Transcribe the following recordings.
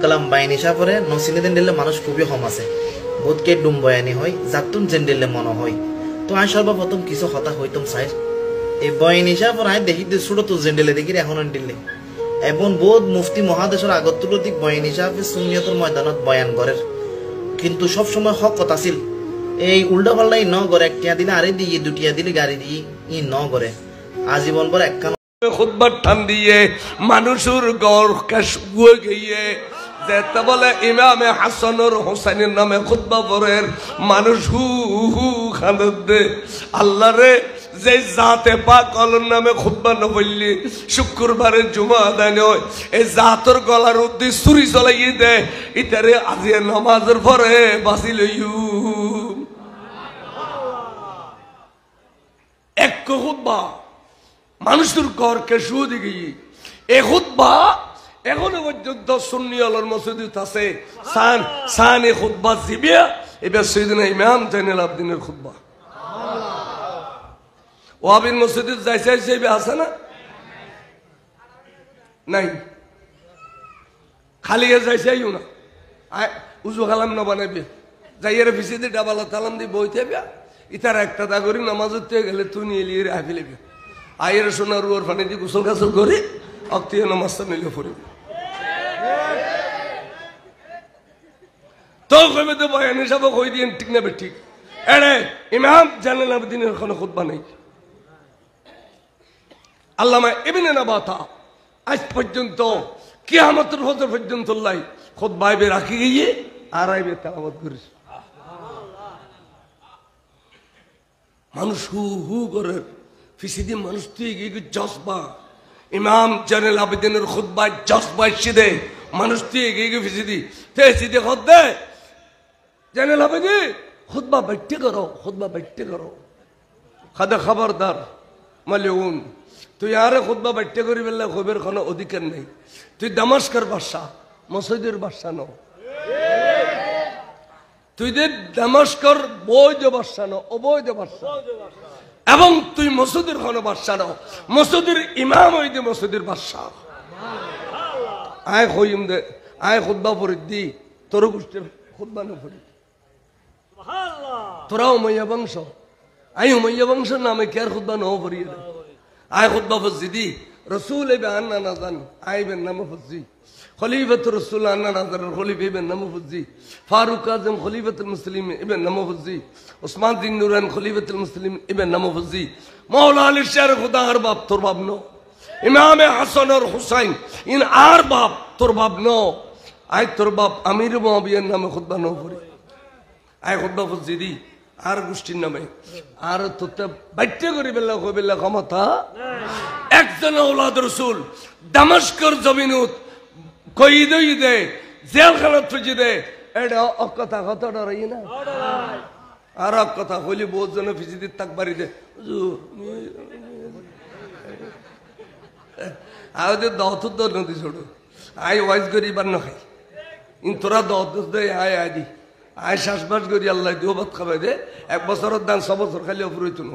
কালাম বাইনি সাপরে নসিনে দেন দিলে মানুষ খুবই কম আছে বোধকে ডুম বয়ানি হয় যাতুন জেন দিলে মনে হয় তো আমি সর্বপ্রথম কিছু কথা হইতাম সাইর এই বয়ানি সাপর আয় দেখি ছোট তো জেন দিলে দেখি এখন দিলে এবং বোধ মুফতি মহাদেশের আগতুলতিক বয়ানি সাহেব সুন্নিয়তের ময়দানত বয়ান করের কিন্তু সব সময় হক কথা ছিল এই উল্টা পাল্লাই ন করে একটা দিলে আরে দিয়ে দুটিয়া দিলে গাড়ি দিয়ে ই ন করে আজীবন পর একখান খুতবা টান দিয়ে মানুষের গড় শুয়ে গিয়ে যেতে বলে ইমামে হাসানুর হোসেনের নামে খুতবা পড়ের মানুষ হু হু খানত দে আল্লাহ রে যে জাতে পাক আল্লাহর নামে খুতবা না বললি শুক্রবারে জুমা আদায় নয় এই জাতর গলার উদ্দেশ্য চুরি চলাইয়ে দে ইতারে আজি নামাজের পরে বাঁচি লইউ এক খুতবা মানুষের ঘরকে শুয়ে দিকে এ খুতবা এখনো পর্যন্ত সুন্নি আলোর মসজিদ আছে সান এ খুতবা জিবিয়া এবার সৈয়দনা ইমাম জাইনুল আবেদিনের খুতবা ওয়াবিন মসজিদে যাইছে যাইবে আছে না নাই খালি যাইছে না উজু কালাম না বানাইবে যাইয়ের ভিসিতে ডাবালা তালাম দিয়ে বইতে ইতার একটা দাগরি নামাজ গেলে তুই নিয়ে লিয়ে হাফি লেবে আয়ের সোনা রুয়ার পানি দিয়ে গোসল গাছল করে অক্তীয় নামাজটা নিলে পড়বে তো কইবে তো বয়ান হিসাবে কই দিন ঠিক না ঠিক এরে ইমাম জাইনুল আবেদিনের কোনো খুতবা নেই আল্লামা ইবনে নাবাতা আজ পর্যন্ত কিয়ামতের হজর পর্যন্ত লাই খুতবা আইবে রাখি গিয়ে আর আইবে তেলাওয়াত করিস মানুষ হু হু করে ফিসিদি মানুষ তুই গিয়ে জজবা ইমাম জাইনুল আবেদিনের খুতবা জজবা সিদে মানুষ তুই গিয়ে ফিসিদি তে সিদে খত দে জাইনুল আবেদিন খুতবা বাইটে করো খাদা খবরদার মালিউন তুই আরে খুতবা বাইটে করি বললে খবর কোনো অধিকার নেই তুই দামাস্কের বাদশা মসজিদের বাদশা ন তুই যে দামাস্কর বৈধ বাদশা ন অবৈধ বাদশা এবং তুই মসজিদের কোনো বাদশা ন মসজিদের ইমাম হই দে মসজিদের বাদশা আয় কইম দে আয় খুতবা পড়ি দি তোর গোষ্ঠীর খুতবা না পড়ি তোরা উমাইয়া বংশ আই উমাইয়া বংশ নামে কে আর খুতবা নাও পড়িয়ে দে আয় খুতবা ফসিদি রসুল এবে আন্না নাজান আই বেন নাম ফসি খলিফাত রসুল আন্না নাজান খলিফা ইবেন নাম ফসি ফারুক আজম খলিফাতুল মুসলিম ইবেন নাম ফসি উসমান বিন নুরান খলিফাতুল মুসলিম ইবেন নাম ফসি মাওলা আলী শাহ খুদা আর বাপ তোর বাপ নো ইমামে হাসান আর হুসাইন ইন আর বাপ তোর বাপ নো আই তোর বাপ আমির মুআবিয়ার নামে খুতবা নাও পড়ি আয় খুতবা ফসিদি আর গোষ্ঠীর নামে আর তোতে বাইটে করি বেলা কই বেলা ক্ষমতা একজন আওলাদ রাসূল দামাস্কের জমিনত কই দই দে জেলখানাত ফজি দে এটা অকথা কথাটা রই না আর কথা হইলে বহুত জন ফিজিদি তাক বাড়ি দে আয় দে দত নদী ছোড়ো আয় ওয়াইজ করি বার না খাই ইন তোরা দত দে আয় আদি আয় শ্বাসবাস করি আল্লাহ দিও ভাত খাবাই দে এক বছরের দান 6 বছর খালি অপরইত ন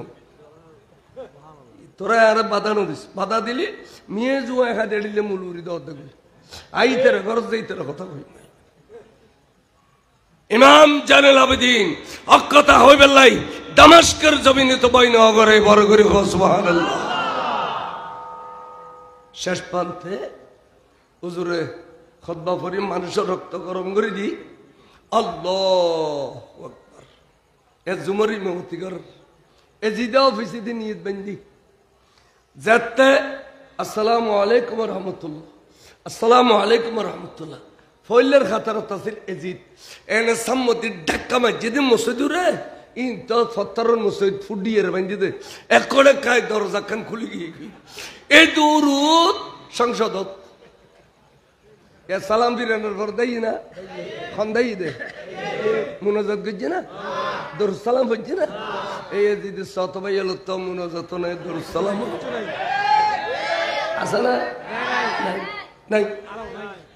তোরা আর বাধা নদিস বাধা দিলি মেয়ে জুয়া একা দেড়িলে মূল উড়ি দাও দেখবি আই তেরে গরজ দেই তেরে কথা কই ইমাম জাইনুল আবেদিন অকথা হইবে লাই দামাস্কের জমিনে তো বইন করে বড় করে সুবহানাল্লাহ শেষ প্রান্তে হুজুরে খুতবা পড়ি মানুষের রক্ত গরম করে দি আল্লাহু আকবার এ জুমরি মেহতি কর এ জিদা অফিসে দি নিয়ত বন্দি যাতে আসসালামু আলাইকুম ওয়া রাহমাতুল্লাহ আসসালামু আলাইকুম ওয়া রাহমাতুল্লাহ ফইলের খাতার তাসিল এজিদ এনে সম্মতি ঢাকা মসজিদে মসজিদুরে ইন তো 70 মসজিদ ফুডিয়ের বন্দি দে একড়ে কায় দরজা কান খুলি গিয়ে এই দুরুদ সংসদত এ সালাম দিরানোর পর দেই না খন্দাই দে মুনাজাত গজ্জে না দরুদ সালাম হচ্ছে না এই যদি সতবাই এলো তো মুনাজাত না দরুদ সালাম আছে না নাই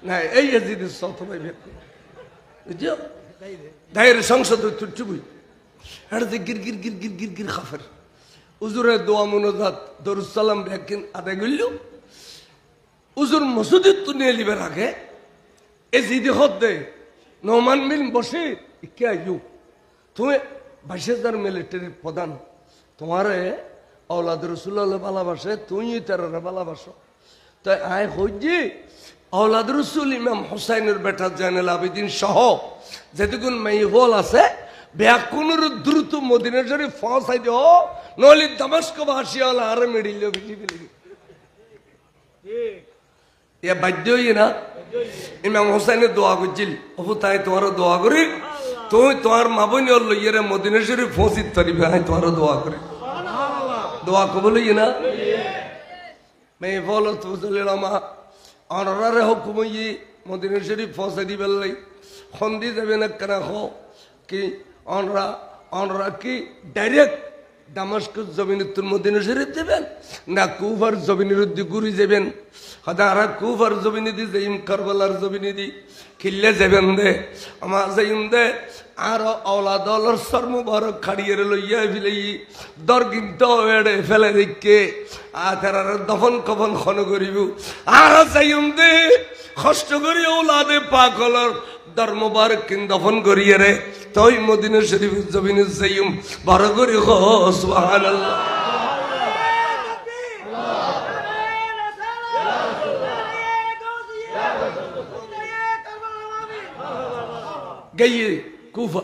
নাই এই যদি সতবাই বুঝছো দায়ের সংসদ চুবুই আর যে গির গির গির গির গির গির খাফের হুজুরে দোয়া মুনাজাত দরুদ সালাম ব্যাকিন আদায় করল হুজুর মসজিদ তো নিয়ে লিবে রাখে এ জিদি হদ্দে নোমান মিল বসে কে আইয়ু তুমি 22,000 মিলিটারির প্রধান তোমারে আওলাদ রসুল্লাহ ভালোবাসে তুই তারা ভালোবাসো তাই আয় হইজি আওলাদ রসুল ইমাম হুসাইনের বেটা জাইনুল আবেদিন সহ যেটুকুন মেহল আছে ব্যাকুনের দ্রুত মদিনা শরীফ পৌঁছাই দিও নলি দামেস্ক বাসিয়ালা আর মেডিল বিলি এ বাধ্য হই না ইমাম হুসাইনের দোয়া করছিল অবু তাই তোমার দোয়া করি তুই তোমার মা বোন লইয়ারে মদিনা শরীফ পৌঁছিত পারিবে আমি তোমার দোয়া করি দোয়া কবল হই না মে বলো তো মা অনরারে হুকুমই মদিনা শরীফ পৌঁছে দিবেন লাই খন্দি যাবে না কেন হো কি অনরা কি ডাইরেক্ট দামাস্কাস জমিনুত্তর মদিনা শরীফ যাবেন না কুফার জমিনের উদ্দি ঘুরি যাবেন হদারা কুফার জমিনে দি যাইম কারবালার জমিনে দি কিল্লে যাবেন দে আমার যাইম দে আর আওলাদ আল্লাহর সর মুবারক খাড়িয়ে লইয়া ফিলাই দরগিন্ত এড়ে ফেলে দিকে আতারার দফন কফন খন করিব আর যাইম দে কষ্ট করি আওলাদে পাক হলর দর মুবারক কিন দফন করিয়ে রে তই মদিনা শরীফ জমিনে যাইম বড় করি সুবহানাল্লাহ গিয়ে কুফা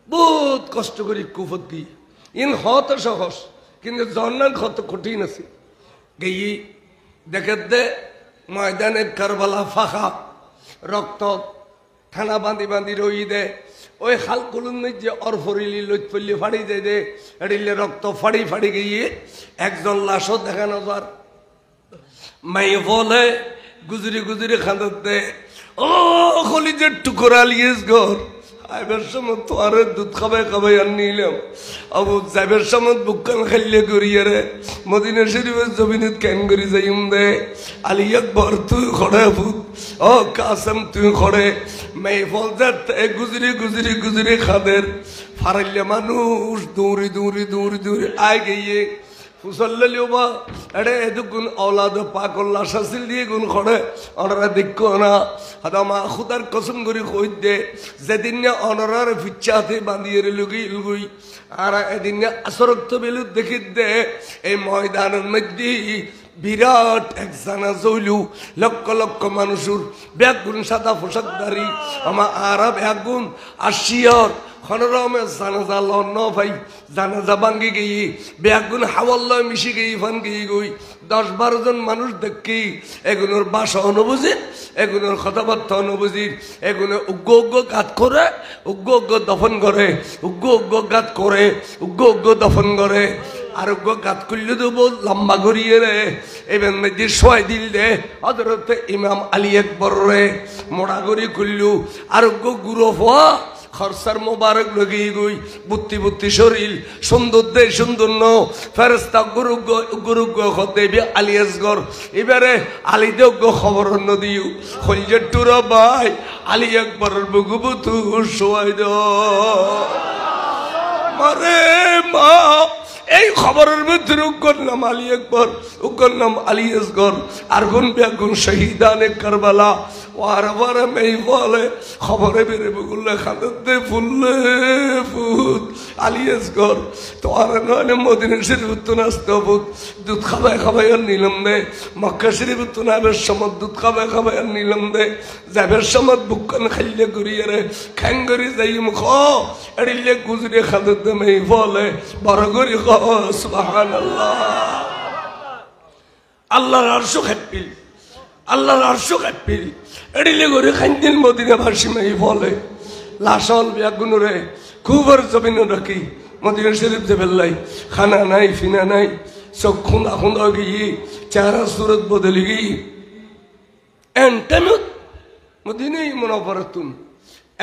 বহুত কষ্ট করি কুফত গিয়ে ইন হত সহজ কিন্তু জন্নান কত কঠিন আছে গিয়ে দেখে দে ময়দানে কারবালা ফাঁকা রক্ত থানা বাঁধি বাঁধি রই দে ওই খালকুলুন যে অরফরিলি লইত পড়লে ফাড়ি যায় দে এড়িলে রক্ত ফাড়ি ফাড়ি গিয়ে একজন লাশও দেখানো যার মাই বলে গুজরি গুজরি খাঁদত দে ও খলিজের টুকরা লিয়েস ঘর আইবার সময় তো আর দুধ খাবাই খাবাই আর নিলাম আবু যাইবার সময় বুকান খাইলে করিয়ে রে মদিনা শরীফের জমিনত কেন করি যাইম দে আলী আকবর তুই খড়ে ভূত ও কাসম তুই খড়ে মেয়ে ফল যাতে গুজরি গুজরি গুজরি খাদের ফারাইলে মানুষ দৌড়ি দৌড়ি দৌড়ি দৌড়ি আয় গিয়ে ফুসল্লিও বা এড়ে এদুকুন আওলাদ পাকল্লা শাসিল দিয়ে গুণ খড়ে অনরা দেখো না হাদা মা খুদার কসম করে কই দে যেদিন না অনরার ফিচ্ছাতে বাঁধিয়ে লুগি লুগুই আর এদিন না আসরক্ত বেলু দেখি দে এই ময়দানের মধ্যে বিরাট এক জানা জইলু লক্ষ লক্ষ মানুষের ব্যাগুন সাদা পোশাকধারী আমার আরব ব্যাগুন আসিয়র খনরমে জানাজা লন ভাই জানাজা ভাঙ্গি গিয়ে ব্যাগুন হাওয়াল্লা মিশি গিয়ে ফান গিয়ে গই 10-12 জন মানুষ দেখি এগুলোর বাসা অনুবুঝি এগুলোর কথাবার্তা অনুবুঝি এগুলো উগ্র উগ্র গাত করে উগ্র উগ্র দফন করে উগ্র উগ্র গাত করে উগ্র উগ্র দফন করে আরোগ্য গাত করলে দেব লম্বা করিয়ে রে এবার মেয়েদের সোয়াই দিল দে হযরতে ইমাম আলী আকবর রে মোড়া করি করলু আরোগ্য গুরু হওয়া খরসার মোবারক লগি গই বুত্তি বুত্তি শরীর সুন্দর দে সুন্দর ন ফেরেশতা গুরুগ হদেবি আলী আসগর এবারে আলী দেব খবর নদিও হইজে টুরা ভাই আলী আকবরের বুগুবুতু সোয়াই দ মারে মা এই খবরের ভিতরে উগ্র নাম আলী আকবর উগ্র নাম আলী আসগর আর গুন বেগুন শহীদানে কারবালা ওয়ার মেই বলে খবরে বেরে বগুল্লে খাদতে ফুললে ফুট আলী আসগর তো আর নয় মদিনা শরীফ তো নাস্তে ফুট দুধ খাবাই খাবাই আর নিলাম দে মক্কা শরীফ তো নামের সময় দুধ খাবাই খাবাই আর নিলাম দে যাবের সময় বুকন খাইলে করিয়ে রে খ্যাঙ্গরি যাই মুখ এড়িলে গুজরে খাদতে মেই বলে বড় করি সুবহানাল্লাহ আল্লাহর আরশ খাপিল আল্লাহর আরশ খাপিল এড়িলে করে খাইদিন মদিনা ভাসি মাই বলে লাশল বেগুন রে খুবর জমিন রাখি মদিনা শরীফ যে বেল্লাই খানা নাই ফিনা নাই চোখ খুঁদা খুঁদা গিয়ে চেহারা সুরত বদলি গিয়ে এন্টেনুত মদিনাই মুনাফারাতুন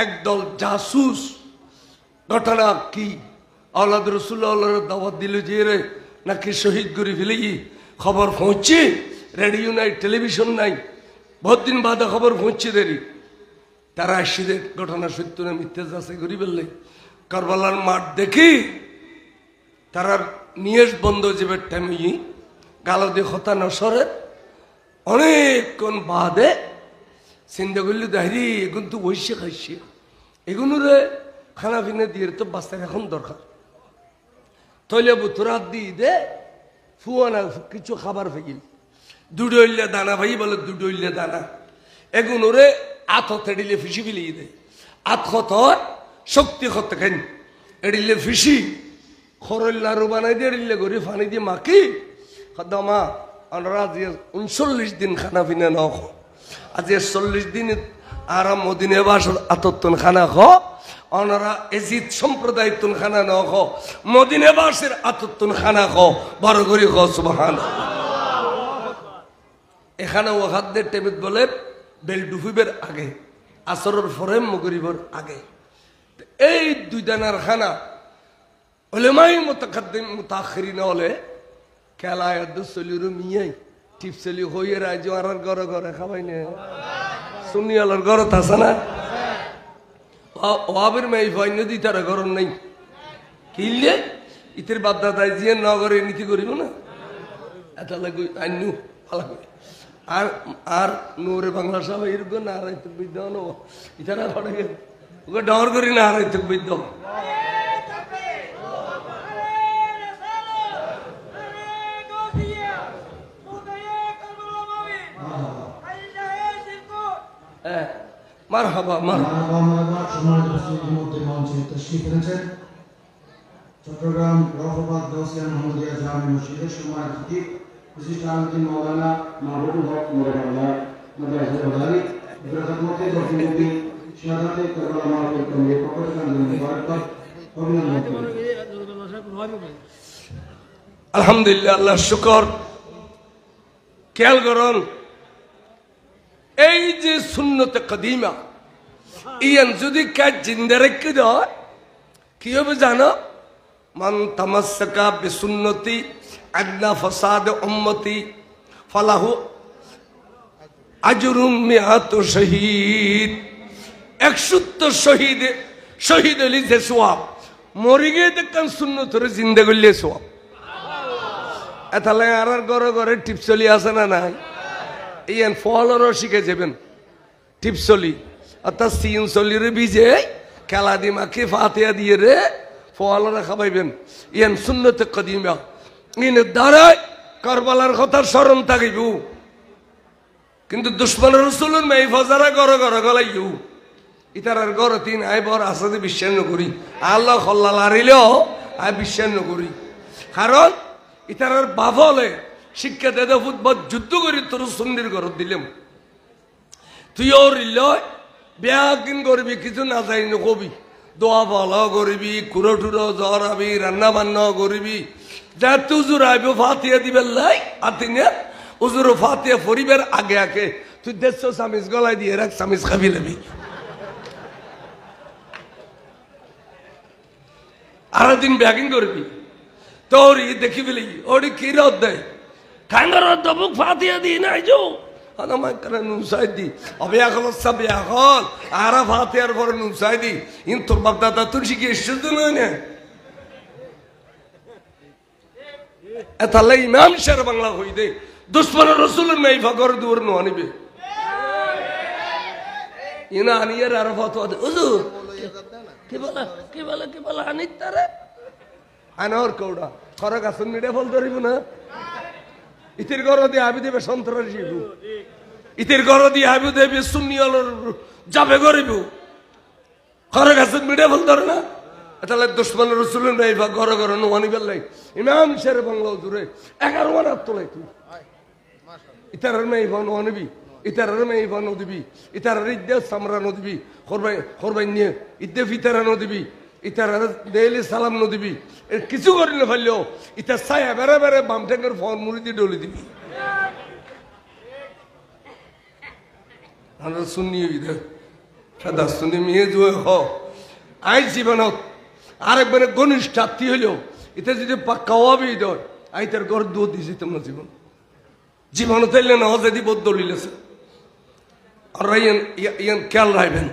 একদল জাসুস ঘটনা কি আওলাদ রাসূলুল্লাহর দাওয়াত দিল যে রে নাকি শহীদ করে ফেলি খবর পৌঁছে রেডিও নাই টেলিভিশন নাই বহুত দিন বাদে খবর পৌঁছে দেরি তারা আসছে ঘটনা সত্য না মিথ্যা যাচাই করি বললে কারবালার মাঠ দেখি তারা নিয়েস বন্ধ যাবে টাইমি গালো দিয়ে হতা নসরে অনেকক্ষণ বাদে চিন্তা করলে দাঁড়ি এখন তো বসে খাইছে এগুলোরে খানা পিনা দিয়ে তো বাচ্চার এখন দরকার তৈলে বুতুর হাত দিয়ে দে ফুয়ানা কিছু খাবার ফেকিল দুডইলে দানা ভাই বলে দুডইলে দানা এগুলোরে আত হতে এডিলে ফিসি ফিলিয়ে দেয় আত হত শক্তি হতে খান এডিলে ফিসি খরল লাড়ু বানাই দিয়ে এডিলে করে ফানি দিয়ে মাকি মা আমরা আজ 39 দিন খানা পিনা ন আজ 40 দিন আরাম মদিনে বাস আতত্তন খানা খ অনারা এজিদ সম্প্রদায় তুন খানা ন খ মদিনে বাসের আতত্তন খানা খ বড় করি খ সুবহানাল্লাহ এখানে ওয়াহাদের টেবিল বলে বেল ডুফিবের আগে আসরের ফরেম মগরিবর আগে এই দুই দানার খানা উলামাই মুতাকাদ্দিম মুতাখিরিন হলে খেলায় দুসলির মিয়াই টিপসলি হইয়ে রাজ্য আর ঘরে ঘরে খাবাই না সুনিয়ালার ঘর আছে না ওয়াবের মেয়ে ভয় নদী তারা ঘর নাই কিনলে ইতের বাপদাদাই যে নগরে নীতি করিব না এটা লাগবে আইনু ভালো আর আর নূরে বাংলা সব এরকম না হারাইতে বিদ্য ইতারা ধরে গেল ওকে ডর করি না হারাইতে বিদ্য মারহাবা চট্টগ্রাম রফাবাদ গাউসিয়া মোহাম্মদিয়া জামে মসজিদের সম্মানিত খতিব বিশিষ্ট আলমগীর মাওলানা মাহবুবুল হক মোরহাল্লাহ মাদ্রাসা বাদারি ইব্রাহিমতে জফিউদ্দিন শাহাদাতে কারবালা মাহফিল কমিটির পক্ষ থেকে মুবারকবাদ অভিনন্দন আলহামদুলিল্লাহ আল্লাহ শুকর খেয়াল করুন এই যে সুন্নতে কদিমা ইয়ান যদি কাজ জিন্দা রেখে দেয় কি হবে জানো মান তামাসসাকা বিসুন্নতি আদনা ফাসাদ উম্মতি ফালাহু আজরুম মিআতু শহীদ 170 শহীদ হলি যে সওয়াব মরি গিয়ে দেখেন সুন্নতরে জিন্দা করলে সওয়াব এতালে আর ঘরে ঘরে টিপসলি আছে না নাই ইয়ান ফলরও শিখে যাবেন টিপসলি অর্থাৎ সিন সলিরে বিজে খেলা দি মাকে ফাতিয়া দিয়ে রে ফলরা খাবাইবেন ইয়ান সুন্নতে কদিমা ইন দ্বারাই কারবালার কথা স্মরণ থাকিব কিন্তু দুশ্মন রসুলের মেয়ে ফজারা ঘরে ঘরে গলাইও ইতার ঘরে তিন আই বর আসাদে বিশ্বাস নকরি আল্লাহ খল্লাল হারিলেও আই বিশ্বাস নকরি কারণ ইতার বাফলে শিক্ষা দে ফুটবল যুদ্ধ করি তোর সুন্দির ঘর দিলাম তুই ওর ব্যাগিন করবি কিছু না যাই নকবি দোয়া ভালো করবি কুড়ো টুরো জরাবি রান্না বান্না করবি যা তুজুর আইব ফাতিয়া দিবেন লাই আতিনে উজুর ফাতিয়া ফরিবের আগে আগে তুই 150 চামিচ গলায় দিয়ে রাখ চামিচ খাবি নেবি আর দিন ব্যাগিং করবি তোর দেখি বলি ওরি কি রদ দেয় ঠান্ডার দবুক ফাতিয়া দিই নাই যো আমার কারণে নুসাই দি অবে এখন সব এখন আর ফাতিয়ার পরে নুসাই দি ইন তোর বাপ দাদা তোর শিখে এসেছে না এতালে ইমাম শের বাংলা হই দে দুশ্মন রসুলের মেয়ে ফকর দূর নো আনিবে ইনা আনিয়ার আর ফতোয়া দে হুজুর কি বলা আনিত তারে আনোর কৌড়া খরক আসন মিডে ফল ধরিব না ইতির ঘর দিয়ে আবি দেবে সন্ত্রাসী ইতির ঘর দিয়ে আবি দেবে সুন্নিয়ল যাবে গরিব খরক আসন মিডে ফল ধরে না তাহলে দুশ্মন রসুলের মেয়ে ঘরে ঘরে নো আনিবেল লাই ইমাম শের বাংলা দূরে 11 মানার তোলাই তুই ইতারের মেয়ে নো আনিবি ইতারের মেয়ে নো দিবি ইতারের ইদ্দে সামরা নো দিবি খরবাই নিয়ে ইদ্দে ফিতারা নো দিবি ইতারের দেলি সালাম নো দিবি কিছু করি না ফেললেও ইতা ছায়া বেড়ে বেড়ে বাম ট্যাঙ্কের ফল মুড়ি দিয়ে ডলি দিবি আমরা শুনি সাদা শুনি মেয়ে জুয়ে হ আই জীবনত আরেকবারে ঘনিষ্ঠ আত্মীয় হইলেও এটা যদি পাক্কা হবি দেয় আই তার ঘর দুধ দিয়েছি তোমার জীবন তাইলে না যদি বোধ দলিলেছে আর ইয়ান খেয়াল রাখবেন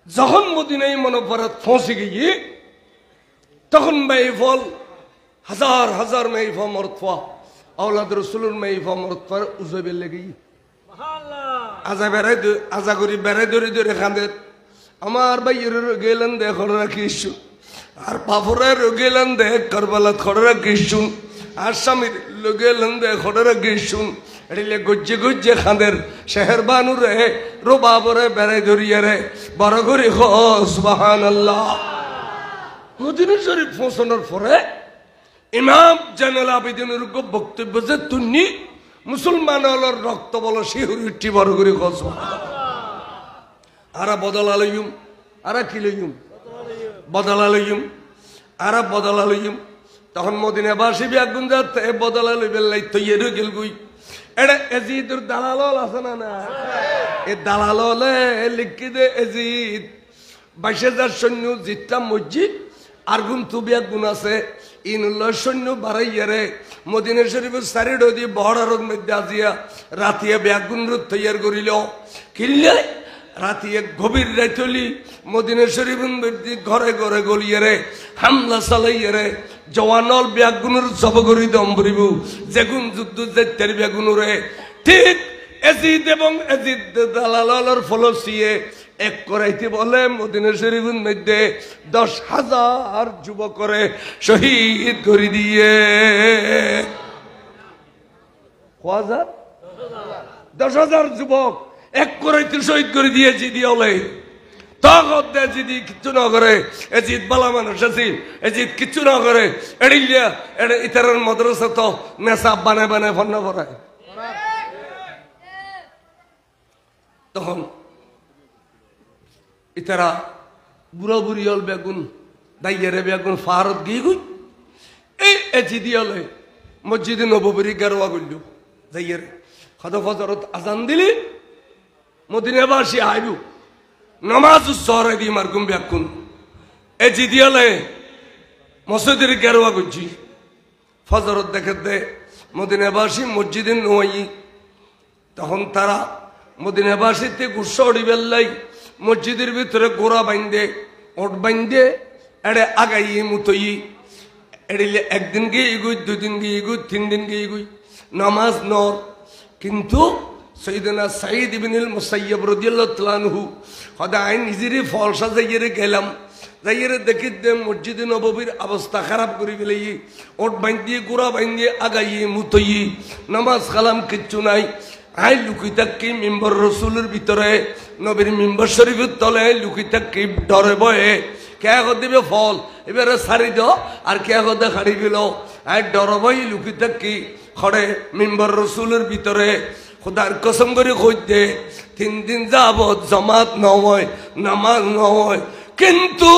যখন মদিনাই মনোপরাত ফসে গিয়ে তখন মেয়ে ফল হাজার হাজার মেয়ে ফল মরতফা আওলাদ রসুলের মেয়ে ফল মরতফার উজবে লেগে আজা করি বেড়াই ধরে ধরে খাঁদের আমার ভাইয়ের গেলেন দে খরা কিছু আর পাপড়ের গেলেন দে কারবালা খরা কিছু আর স্বামীর গেলেন দে খরা কিছু এড়িলে গজ্জে গজ্জে খাঁদের শেহের বানুরে রোবাবরে বেড়াই ধরিয়ে রে বড় করে সুবহানাল্লাহ। মদিনা শরীফ পৌঁছানোর পরে ইমাম জানাল আবেদিনের বক্তব্য যে তুমি মুসলমান হলোর রক্ত বলো শিহুরিটি বড় করে আরা বদল আলয়ুম আরা কি লইম বদল আলয়ুম আরা বদল আলয়ুম তখন মদিনা বাসী ব্যাগুন যাতে বদল আলইবেল লাই তৈয়ের গেল গুই এটা এজিদুর দালাল আছে না না এ দালাল লিখি দে এজিদ 22,000 সৈন্য জিতটা মসজিদ আর গুণ তুবিয়া গুণ আছে ইনুল্লাহ সৈন্য বাড়াইয়ারে মদিনা শরীফের সারিডো দিয়ে বহরার মধ্যে আজিয়া রাতিয়া ব্যাগুন তৈয়ার করিল কিনলে রাতিয়ে গভীর রাইতলি মদিনা শরীফের মধ্যে ঘরে ঘরে গলিয়ারে হামলা চালাইয়ারে জওয়ানল ব্যাগুনের জব করি দম ভরিব যেগুন যুদ্ধ যেতের ব্যাগুনরে ঠিক এজিদ এবং এজিদ দালালর ফলসিয়ে এক করাইতে বলে মদিনা শরীফের মধ্যে 10,000 যুবক করে শহীদ করে দিয়ে 10,000 যুবক এক করাইতে শহীদ করে দিয়েছি দিয়লে তখন যদি কিচ্ছু না করে এজিদ বালা মানুষ আছে এজিদ কিচ্ছু না করে এড়িলিয়া এটা ইতারের মাদ্রাসা তো নেশাব বানায় বানায় ফন্না করায় তখন ইতারা বুড়া বুড়ি হল বেগুন দাইয়ারে বেগুন ফারত গিয়ে গুই এই এজিদি হলে মসজিদে নববরী গারোয়া করল দাইয়ারে কত ফজরত আজান দিলি মদিনাবাসী আইবু নমাজ সরে দি মারকুম বেগুন এজিদি হলে মসজিদের গারোয়া করছি ফজরত দেখে দে মদিনাবাসী মসজিদে নোয়াই তখন তারা মদিনাবাসীতে গুসা উড়িবেল লাই মসজিদের ভিতরে গোড়া বাইন্দে ওট বাইন্দে এড়ে আগাইয়ে মুতই এড়িলে একদিন গিয়ে এগুই 2 দিন গিয়ে এগুই 3 দিন গিয়ে এগুই নামাজ নর কিন্তু সৈয়দনা সাঈদ ইবনুল মুসাইয়্যিব রাদিয়াল্লাহু তাআলা আনহু খোদাই নিজেরই ফলসা যাইয়ে গেলাম যাইয়ে দেখি দে মসজিদে নববীর অবস্থা খারাপ করে ফেলাই ওট বাইন্দে গোড়া বাইন্দে আগাইয়ে মুতই নামাজ কালাম কিচ্ছু নাই আই লুকি থাকি মিম্বর রসুলের ভিতরে নবীর মিম্বর শরীফের তলে লুকি থাকি ডরে বয়ে কে দিবে ফল এবারে সারি দাও আর কে খাড়ি দিল আই ডর বই লুকি থাকি খড়ে মিম্বর রসুলের ভিতরে খোদার কসম করে খুঁজতে 3 দিন যাবত জামাত নয় নামাজ নয় কিন্তু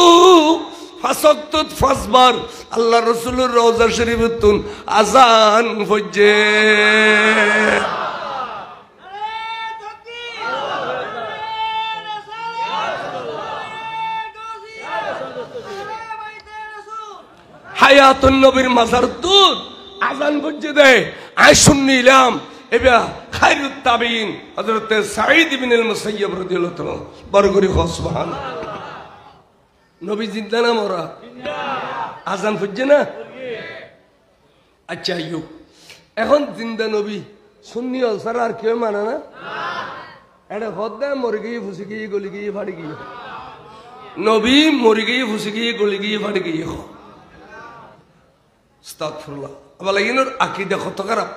ফাঁসবার আল্লাহ রসুলের রওজা শরীফের তুন আজান হইছে হায়াতুন নবীর মাজার দুধ আজান বুঝে দেয় আয় শুনলাম এবার খায়রুত তাবিঈন হযরত সাঈদ ইবনুল মুসাইয়্যিব রাদিয়াল্লাহু তাআলা বরগরি সুবহান নবী জিন্দা না মরা আজান বুঝে না আচ্ছা ইউ এখন জিন্দা নবী সুন্নি হল সারা আর কেউ মানে না এটা হদ্দা মরে গিয়ে ফুসে গিয়ে গলি গিয়ে ফাড়ি গিয়ে নবী মরে গিয়ে ফুসে গিয়ে গলি গিয়ে ফাড়ি গিয়ে আস্তাগফিরুল্লাহ আবার ইনোর আকীদা কত খারাপ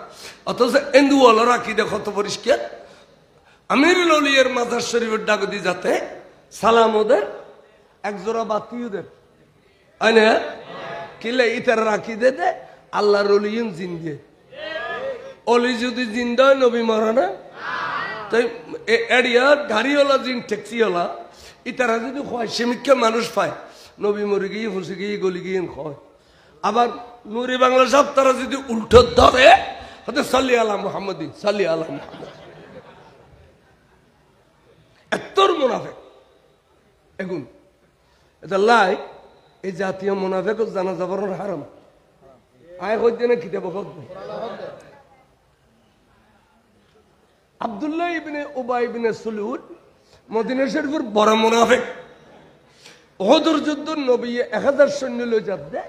অথচ হিন্দুওয়ালার আকীদা কত পরিষ্কার আমিরুল আউলিয়ার মাজার শরীফের ডাক দি যাতে সালাম ওদের একজোড়া বাতি ওদের আনে কিলে ইতার আকীদা দে আল্লাহর ওলিয়ন জিন্দে ওলি যদি জিন্দা নবী মরে না তাই এড়িয়া গাড়িওয়ালা জিন ট্যাক্সিওয়ালা ইতারা যদি হয় সেমিকা মানুষ পায় নবী মরে গিয়ে ফুসে গিয়ে গলি গিয়ে হয় আবার নুরি বাংলা সব তারা যদি উল্টো ধরে হতে সাল্লি আলা মুহাম্মাদিন সাল্লি আলা মুহাম্মাদ এত্তর মুনাফিক এখন এটা লাই এই জাতীয় মুনাফিক জানাজা পড়ানো হারাম আয় কইতে না কিতাব আব্দুল্লাহ ইবনে উবাই ইবনে সুলুল মদিনা শরীফের বড় মুনাফিক ওহদের যুদ্ধ নবী 1000 সৈন্য লই যাবে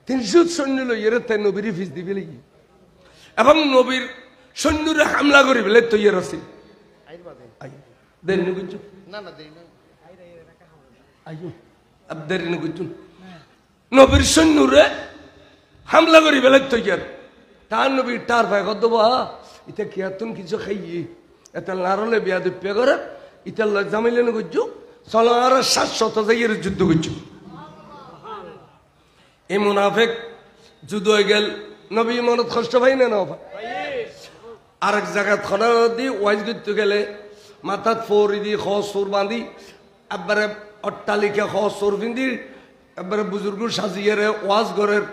300 সৈন্য লই এর তাই নবীর ফিস দিবে লাগি এবং নবীর সৈন্যরে হামলা করে ফেলে তৈরি আছে দেরি না কিছু না না দেই না আইও আব দেরি না কিছু নবীর সৈন্যরে হামলা করি বেলায় তৈয়ার তার নবী টার ভাই কত বা ইটা কি এতন কিছু খাইয়ে এত নারলে বিয়া দুপিয়া করে ইটা জামিলে না করছো চলো আর 700 যাইয়ের যুদ্ধ করছো এই মুনাফেক যুদ্ধ হয়ে গেল নবী মনত কষ্ট পাই না না আরেক জায়গায় খরা দি ওয়াইজ করতে গেলে মাথাত ফোরি দি খসুর বাঁধি একবারে অট্টালিকা খসুর পিন্ধি একবারে বুজুর্গ সাজিয়ে ওয়াজ ঘরের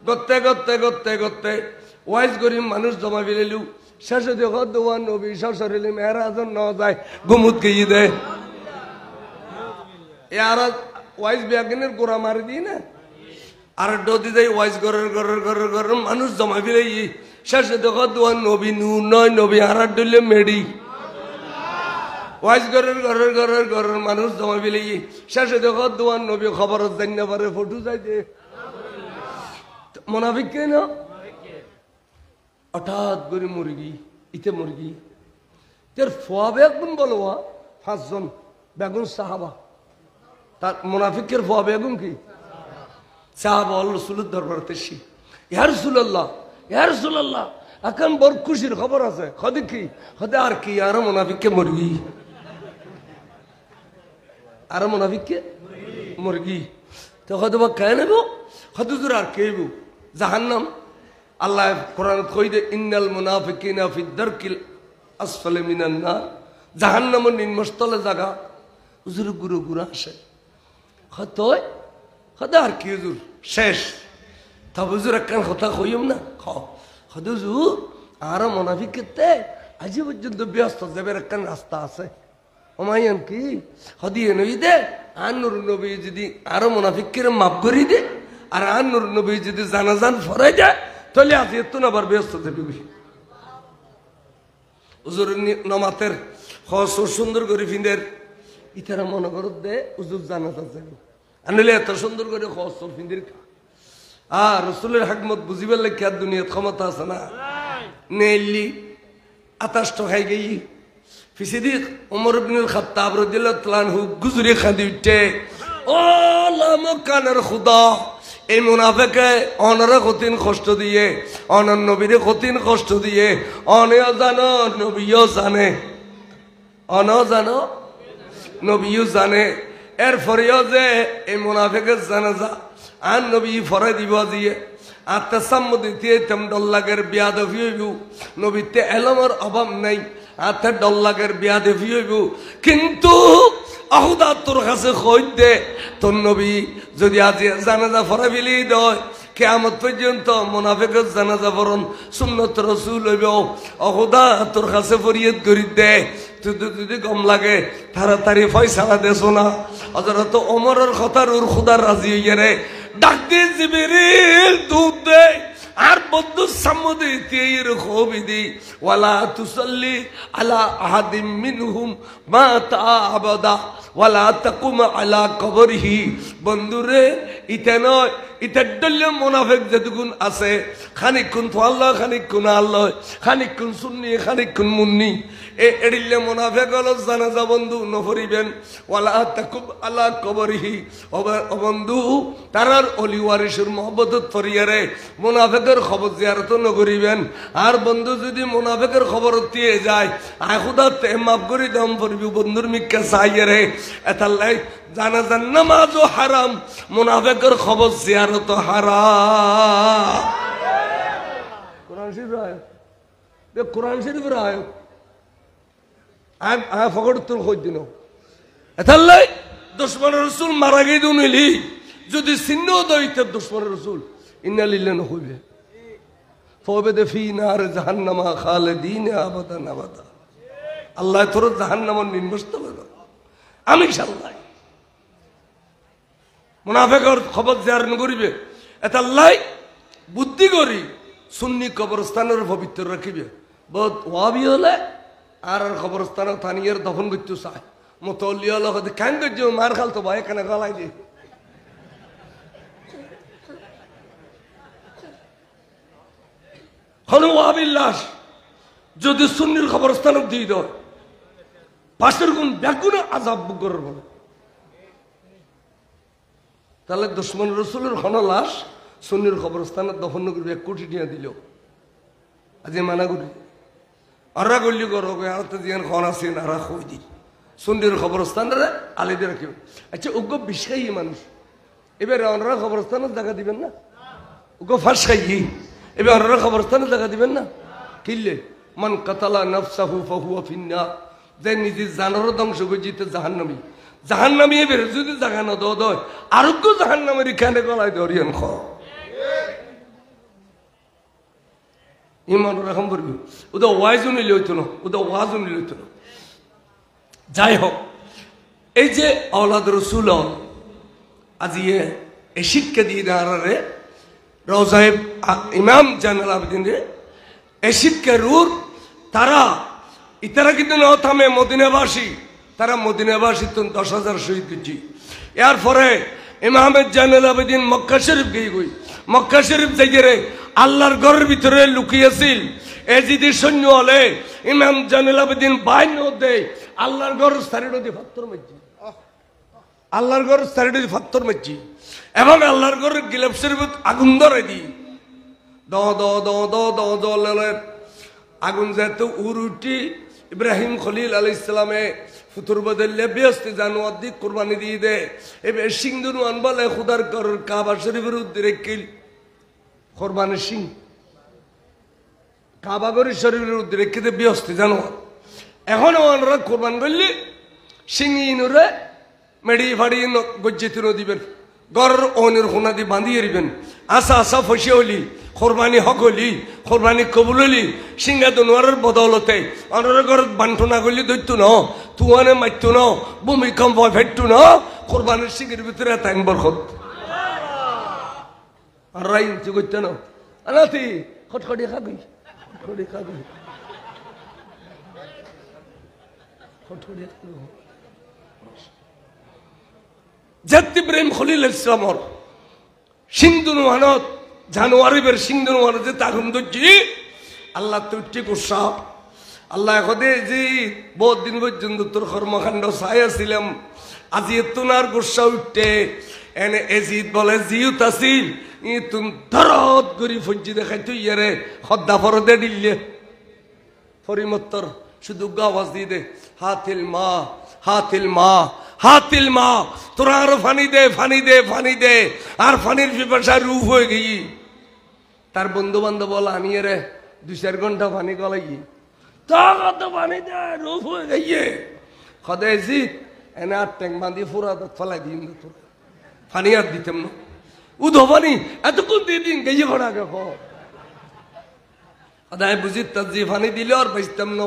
গত্তে গত্তে গত্তে গত্তে ওয়াইজ করি মানুষ জমা ফেলিলু শেষে দেখো দোয়ান নবী শ্বশুরিলি মেহরাজন ন যায় গুমুত গিয়ে দেয় এ আর ওয়াইজ ব্যাগিনের গোড়া মারি দিই না আর ডদি দেয় ওয়াইজ ঘরের ঘরের ঘরের ঘরের মানুষ জমা ফেলে শেষে দেখো দোয়ান নবী নু নয় নবী আর ডলে মেডি ওয়াইজ ঘরের ঘরের ঘরের ঘরের মানুষ জমা ফেলে শেষে দেখো দোয়ান নবী খবর জানি পারে ফটো যাইতে মোনাফিক কে না হঠাৎ করে মুরগি ইতে মুরগি তোর ফোয়া বেগুন বলো 5 জন বেগুন সাহাবা তার মুনাফিকের ফোয়া বেগুন কি সাহাবা রাসূলের দরবারে এসে ইয়া রাসূলুল্লাহ এখন বড় খুশির খবর আছে খদি কি খদে আর কি আর মুনাফিককে মুরগি আর মুনাফিককে মুরগি তো খদে বা কেন নেব খদে জুর আর কেব জাহান্নাম আল্লাহ কোরআন কই দে ইন্নাল মুনাফিকিনা ফি দারকিল আসফালি মিনান নার জাহান্নামের নিম্নস্থলে জায়গা হুজুর গুরু গুরু আসে খতয় খদা আর কি হুজুর শেষ তা হুজুর একখান কথা কইম না খদ হুজুর আর মুনাফিকতে আজি পর্যন্ত ব্যস্ত যাবের একখান রাস্তা আছে ওমাইয়ান কি হদিয়ে নই দে আর নূর নবী যদি আরো মুনাফিককে মাফ করি দে আর আর নূর নবী যদি জানাজান ফরাই যায় তাহলে আজ এত না আবার ব্যস্ত যাবে হুজুর নমাতের হসর সুন্দর করে ফিন্দের ইতারা মনে করত দে হুজুর জানাজা যাবে আনলে এত সুন্দর করে হসর ফিন্দের আর রসুলের হাকমত বুঝিবার লাগে আর দুনিয়ার ক্ষমতা আছে না নেইলি 28 খাই গেই ফিসিদিক ওমর ইবনুল খাত্তাব রাদিয়াল্লাহু তাআলা আনহু গুজরি খাদি উঠে ও লামকানের খুদা এই মুনাফিকে অনরা কঠিন কষ্ট দিয়ে অনন নবীরে কঠিন কষ্ট দিয়ে অনেও জানো নবীও জানে অনও জানো নবীও জানে এরপরেও যে এই মুনাফিকের জানাজা আর নবী ফরাই দিব দিয়ে আত্মা সম্মতিতে তেম ডল্লাগের বিয়াদফি হইব নবীতে এলমের অভাব নাই আত্মা ডল্লাগের বিয়াদফি হইব কিন্তু আহুদা তোর কাছে কই দে তোর নবী যদি আজ জানাজা ফরাই ফেলি দেয় কিয়ামত পর্যন্ত মুনাফিকের জানাজা পড়ন সুন্নত রাসূল হইব আহুদা তোর কাছে ফরিয়াদ করি দে তুই যদি গম লাগে তাড়াতাড়ি ফয়সালা দেছ না হযরত ওমরের কথার ওর খোদা রাজি হইয়া রে ডাক দিয়ে জিবরিল দুধ দে আর বন্ধু সামনে তের খবি দি ওয়ালা তুসাল্লি আলা আহাদিম মিনহুম মাতা আবাদা ওয়ালা তাকুম আলা কবরিহি বন্ধুরে ইতে নয় ইতার দলীয় মুনাফিক যেটুকুন আছে খানিকুন তো আল্লাহ খানিকুন আল্লাহ খানিকুন সুন্নি খানিকুন মুন্নি এড়িলে মুনাফিক হলো জানাজা বন্ধু নফরিবেন ওয়ালা তাকুম আলা কবরিহি ও বন্ধু তারার অলি ওয়ারিসের মহব্বত ফরিয়ারে মুনাফিকের খবর জিয়ারত নকরিবেন আর বন্ধু যদি মুনাফিকের খবর দিয়ে যায় আয় খুদা তে মাফ করি দাম পড়বি বন্ধুর মিক্কা চাইয়ারে এতাল্লাই জানাজার নামাজও হারাম মুনাফিকের খবর জিয়ারত হারাম কোরআন শরীফের আয়াত কোরআন শরীফের আয়াত আয় ফকড় তোর কই দিন এতাল্লাই দুশমনের রাসূল মারা গই দুনিলি যদি চিহ্ন দইতে দুশমনের রাসূল ইন্না লিল্লাহি হইবে ফওয়াবে ফি নার জাহান্নাম খালিদিন আবাদান আবাদা আল্লাহ তোর জাহান্নামের নির্মস্তলে আমি ইনশাআল্লাহ মুনাফিকের খবর জার নকরিবে এটা আল্লাহ বুদ্ধি করি সুন্নি কবরস্থানের পবিত্র রাখিবে বহুত ওয়াবি হলে আর কবরস্থান থানিয়ের দফন করতে চায় মুতল্লি হলে কেন করছো মার খাল তো ভাই কেন গলাই দিয়ে হলো ওয়াবির লাশ যদি সুন্নির কবরস্থান দিয়ে দেয় পাশের গুণ ব্যাগুনে আজাব করার বলে। তাহলে দুশ্মন রসুলের হন লাশ সুন্নির খবরস্থানে দফন করবে 1 কোটি টাকা দিল। আজ মানা করি আরা করলি করো আর তো জিয়ান খন আছে আরা কই দি সুন্নির খবরস্থানে আলিদের রাখিব। আচ্ছা উগ্র বিষয়ী মানুষ এবার ওনারা খবরস্থানে জায়গা দিবেন না? উগ্র ফাঁস খাই এবার ওনারা খবরস্থানে জায়গা দিবেন না? কিনলে মান কাতালা নফসাহু ফাহুয়া ফিন্নার, যে নিজের জানারও ধ্বংস করে জিতে জাহান্নামী। জাহান্নামী এবার যদি জায়গা না দেওয়া দেয় আরোগ্য জাহান্নামের এখানে গলায় ধরিয়ান খ ইমান রকম করবি। ওদের ওয়াজও নিলে হইতো না, ওদের ওয়াজও নিলে হইতো না। যাই হোক, এই যে আওলাদ রসুল আজ এই শিক্ষা দিয়ে দাঁড়ারে রওজায়ে ইমাম জানাল আবেদিন রে এই শিক্ষার রূর তারা ইতারা কিন্তু ন থামে মদিনাবাসী, তারা মদিনাবাসী তো 10,000 শহীদ করছি। এরপরে ইমামের জানাল আবেদিন মক্কা শরীফ গিয়ে গই, মক্কা শরীফ যাইয়ে আল্লাহর ঘরের ভিতরে লুকিয়েছিল এজিদের সৈন্য হলে ইমাম জানাল আবেদিন বাইন দেয় আল্লাহর ঘরের সারিডো দিয়ে পাথর মারছি, আল্লাহর ঘরের সারিডো দিয়ে পাথর মারছি এবং আল্লাহর ঘরের গিলাফ শরীফ আগুন ধরে দি দ দ দ দ দ দলের আগুন যেত উরুটি ইব্রাহিম খলিল আলাইহিস সালামে ফুতুর বদলে ব্যস্ত জানোয়ার দি কুরবানি দিয়ে দে এবার সিংদুর আনবালে খুদার ঘর কাবা শরীফের উদ্দেশ্যে কোরবানির সিং কাবা ঘরের শরীফের উদ্দেশ্যে ব্যস্ত জানোয়ার। এখন ওনারা কোরবান করলে সিংইনুরে মেড়ি ফাড়ি গজ্জিত দিবেন, গড় অনের সোনা দিয়ে বাঁধিয়ে দিবেন। আশা আশা ফসে হলি কোরবানি হক হলি কোরবানি কবুল হলি সিংহা দনোয়ারের বদলতে অনার ঘরত বান্ঠ না করলে দৈত্য ন তুয়ানে মারত ন ভূমিকম্প ফেটতো ন কোরবানির সিংহের ভিতরে তাইন বরখত আর রাই ইঞ্চি করতে ন আনাতি খটখটি খাবি খটখটি খাবি খটখটি জাত ইব্রাহিম খলিল ইসলামর সিন্ধুন মানত জানুয়ারি বের সিন্ধুন মানতে তাগুন দজ্জি আল্লাহ তো ঠিক উৎসাহ আল্লাহ এখদে যে বহুত দিন পর্যন্ত তোর কর্মকাণ্ড চাই আসছিলাম আজি তোনার গুসা উঠতে এনে এজিদ বলে জিউত আছিল ই তুমি ধরত করি ফঞ্জি দেখাই তুই ইয়ারে হদ্দা ফরদে দিল্লে ফরিমত্তর শুধু আওয়াজ দিয়ে দে হাতিল মা হাতিল মা হাতিল মা তোরা আর ফানি দে ফানি দে ফানি দে আর ফানির পিপাসায় রূপ হয়ে গেই তার বন্ধু বান্ধব বল আমি রে 2-4 ঘন্টা পানি গলাই তা কত পানি দে রূপ হয়ে গিয়ে খদে জিত এনে আর ট্যাঙ্ক বাঁধি ফুরা ফলাই দিন তোর পানি আর দিতাম না উদো পানি এতক্ষণ দিয়ে দিন গেয়ে ভরা গে খদায় বুঝি তার যে পানি দিলে আর বাঁচতাম না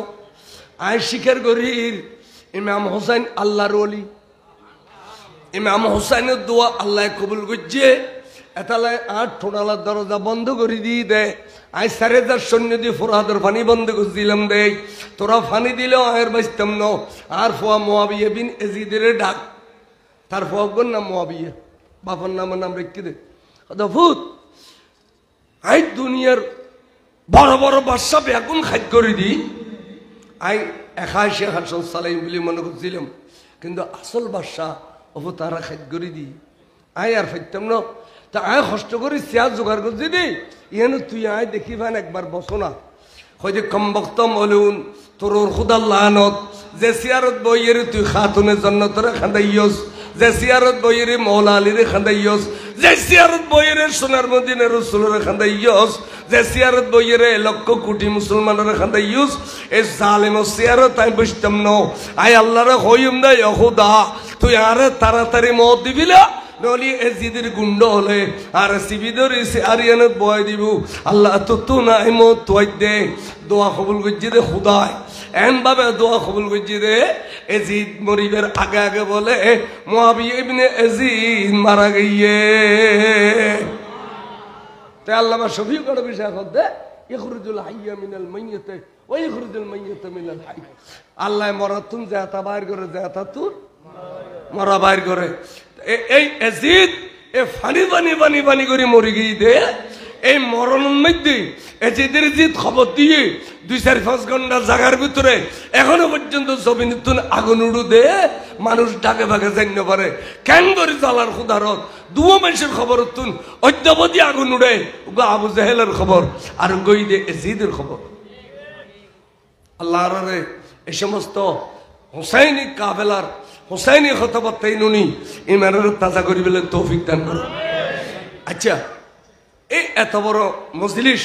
আয় শিকার করির ইমাম হোসেন আল্লাহর ওলি ইমাম হোসেনের দোয়া আল্লাহ কবুল করছে এতালে আর ঠোঁটালার দরজা বন্ধ করে দিয়ে দেয় আয় 4,500 সৈন্য দিয়ে ফোরাদের পানি বন্ধ করে দিলাম দেয় তোরা পানি দিলেও আয়ের বাঁচতাম ন আর ফোয়া মুআবিয়া বিন এজিদের ডাক তার ফোয়ার নাম মুআবিয়া বাবার নাম রেখে দে ভূত আই দুনিয়ার বড় বড় বাদশা বেগুন খাদ করে দিই আই 81 হাসন সালাই বলে মনে করছিলাম কিন্তু আসল বাদশা অবু তারা খাদ করে দিই আয় আর ফাইতাম না তা আয় কষ্ট করে চেয়ার জোগাড় করছি দিই ইহানো তুই আয় দেখি ভান একবার বসো না হয়তো কম বক্তম হলুন তোর খুদার লানত যে চেয়ারত বইয়ের তুই খাতুনের জন্য তোরা খান্দাইয়স যে চেয়ারত বইয়ের মৌলা আলীরে খান্দাইয়স যে চেয়ারত বইয়ের সোনার মদিনের রসুলের খান্দাইয়স যে চেয়ারত বইয়ের 1 লক্ষ কোটি মুসলমানের খান্দাইয়স এই জালেম চেয়ারত আমি বসতাম ন আয় আল্লাহরে হইম না খুদা তুই আরে তাড়াতাড়ি মত দিবিলা নলি এজিদের গুন্ড হলে আর সিবিদর আরিয়ানত বয় দিব আল্লাহ তো নাই মত তুই দে দোয়া কবুল করছি দে খুদায় এন ভাবে দোয়া কবুল করছি দে এজিদ মরিবের আগে আগে বলে মুআবিয়া ইবনে এজিদ মারা গিয়ে তাই আল্লামা শফিউ কার বিষয় করতে ইখরুজুল হাইয়া মিনাল মাইয়িত ওয়া ইখরুজুল মাইয়িত মিনাল হাই আল্লাহ মরাতুন জাতা বাইর করে জাতা তুর মরা বাইর করে এই এজিদ এ ফানি বানি বানি বানি করে মরি গিয়ে দে এই মরণের মধ্যে এদের জিত খবর দিয়ে 2-4-5 ঘন্টা জাগার ভিতরে এখনো পর্যন্ত জমিন আগুন উড়ু দে মানুষ ডাকে ভাগে জানতে পারে কেন করে জ্বালার খুদারত দুও মানুষের খবর তুন অদ্যাবধি আগুন উড়ে আবু জাহেলের খবর আর গই দে এজিদের খবর। আল্লাহর এই সমস্ত হুসাইনি কাফেলার হুসাইনি খতবার্তাই নুনি ইমানের তাজা করি বলে তৌফিক দান করো। আচ্ছা, এই এত বড় মজলিস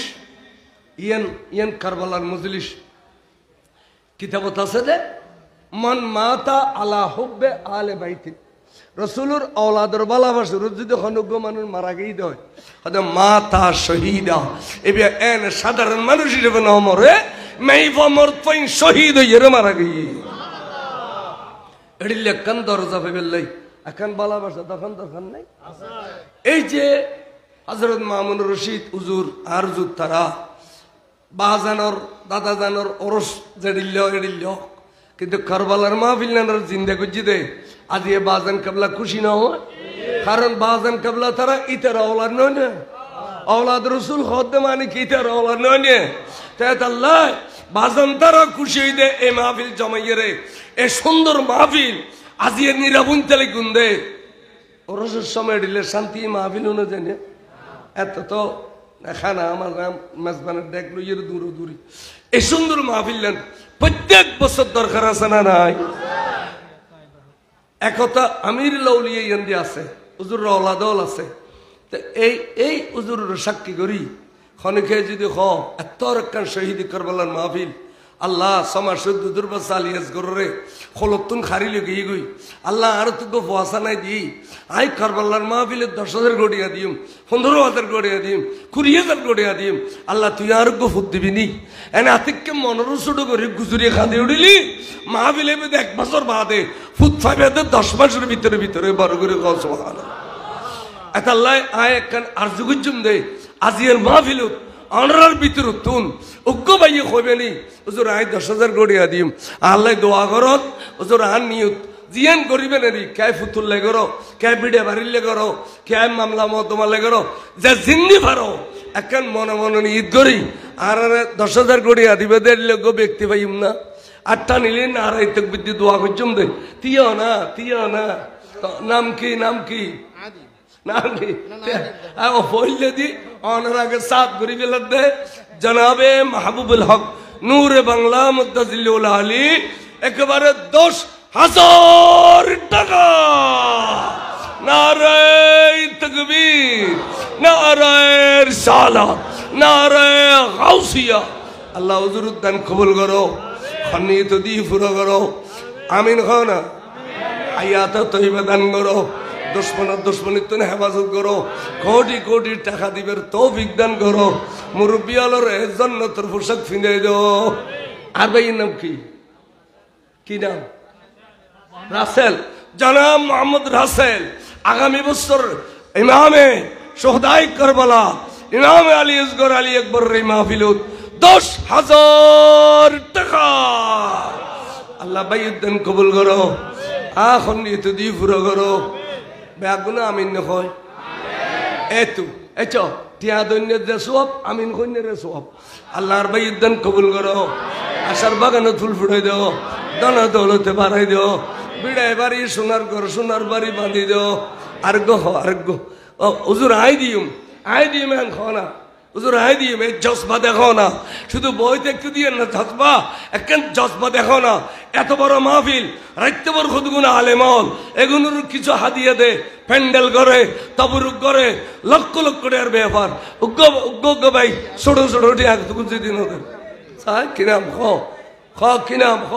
ইয়ান কারবালার মজলিস কিতাবত আছে যে মান মাতা আলা হুব্বে আলে বাইতি রসুলুর আওলাদের ভালোবাসা যদি হনুগ্য মানুষ মারা গিয়ে দেয় মাতা শহীদা এবার এন সাধারণ মানুষ হিসেবে না মরে মেইফা মরতফাইন শহীদ হইয়ে মারা গিয়ে এটি লেখান দরজা ফেবেলাই এখন ভালোবাসা তখন দরকার নাই। এই যে হযরত মামুন রশিদ হুজুর আর হুজুর তারা বাজানোর দাদা জানোর ওরস জেডিল্য এডিল্য কিন্তু কারবালার মাহফিল নানার জিন্দা করছি দে আজ এ বাজান কাবলা খুশি না হয় কারণ বাজান কাবলা তারা ইতার আওলাদ নয় না আওলাদ রসুল খদ্দে মানে কি ইতার আওলাদ নয় না তাই আল্লাহ বাজান তারা খুশি হই দে এই মাহফিল জমাইয়ে রে এ সুন্দর মাহফিল আজ এ নিরাবুন তেলে গুন্দে ওরসের সময় দিলে শান্তি মাহফিল হলো জানে এত তো খানা আমার মেজবানের ডেক লইয়ের দূর দূরি এই সুন্দর মাহফিল প্রত্যেক বছর দরকার আছে না নাই একতা আমির লাউলিয়া ইয়ান্দি আছে হুজুর আওলাদল আছে তো এই হুজুরের সাক্ষী করি খনিকে যদি হ এত রকম শহীদ কারবালার মাহফিল আল্লাহ সমাজ শুদ্ধ দুর্বা সালিয়াস গরে খলতুন খারি লগে গই আল্লাহ আর তো ফোয়াসা নাই দি আই কারবালার মাহফিলে 10,000 গড়িয়া দিম 15,000 গড়িয়া দিম 20,000 গড়িয়া দিম আল্লাহ তুই আর গো ফুট দিবি নি এনে আতিককে মনর ছোট করে গুজুরিয়ে খাঁদে উড়িলি মাহফিলে বেদে 1 বছর বাদে ফুট ফাইবে 10 মাসের ভিতরে বড় করে কও সুবহানাল্লাহ এত আল্লাহ আয় একখান আরজু গুজুম দে আজিয়ের মাহফিলত অনরার ভিতর তুন উগ্র বাইয়ে হইবে নি হুজুর আই 10,000 গড়িয়া দিম আল্লাহ দোয়া করত হুজুর আন নিয়ত জিয়ান করিবে না রি কে ফুতুল্লে করো কে বিড়ে বাড়িলে করো কে মামলা মতমালে করো যে জিন্দি পারো এখন মনে মনে ঈদ করি আর 10,000 গড়িয়া দিবে দেড় লক্ষ ব্যক্তি পাইম না আটটা নিলেন আর এই তক বিদ্যুৎ দোয়া করছুম দে তিও না নাম কি নাম কি বললে দি অনার আগে সাত গরিব দে জনাবে মাহবুবুল হক নূরে বাংলা মুত্তাজিলুল আলী একেবারে 10,000 টাকা নারে তাকবীর নারে রিসালাত নারে গাউসিয়া আল্লাহ হুজুর দান কবুল করো খানিত দি পুরো করো আমিন খানা আয়াত তৈবা দান করো দুশ্মনের তো হেফাজত করো কোটি কোটি টাকা দিবের তৌফিক দান করো মুরব্বী আলোর জান্নাতের পোশাক ফিনাই দাও। আর ভাইয়ের নাম কি নাম রাসেল জনাব মোহাম্মদ রাসেল আগামী বছর ইমামে শোহদায়ে কারবালা ইমামে আলী আসগর আলী আকবর এই মাহফিলত 10,000 টাকা আল্লাহ ভাইয়ের দান কবুল করো এখন নিতে দি পুরো করো বেগুনা আমিন নয় এতু এচ টিয়া দৈন্যের যে সব আমিন কন্যের সব আল্লাহর ভাইয়ের দান কবুল করো আশার বাগানে ফুল ফুটাই দাও দানা দৌলতে বাড়াই দাও বিড়াই বাড়ি সোনার বাড়ি বাঁধি দাও আরোগ্য হুজুর আই দিম এখন খাওয়া হুজুর আই দিম এই জজবা দেখো না শুধু বইতে একটু দিয়ে না জজবা একখান জজবা দেখো না এত বড় মাহফিল রাইত্যবর খুদগুনা আলেমল এগুলোর কিছু হাদিয়া দে প্যান্ডেল করে তবরুক করে লক্ষ টাকার ব্যাপার উগ্র ভাই ছোট ছোট দিন ওদের কিনাম খ কিনাম খ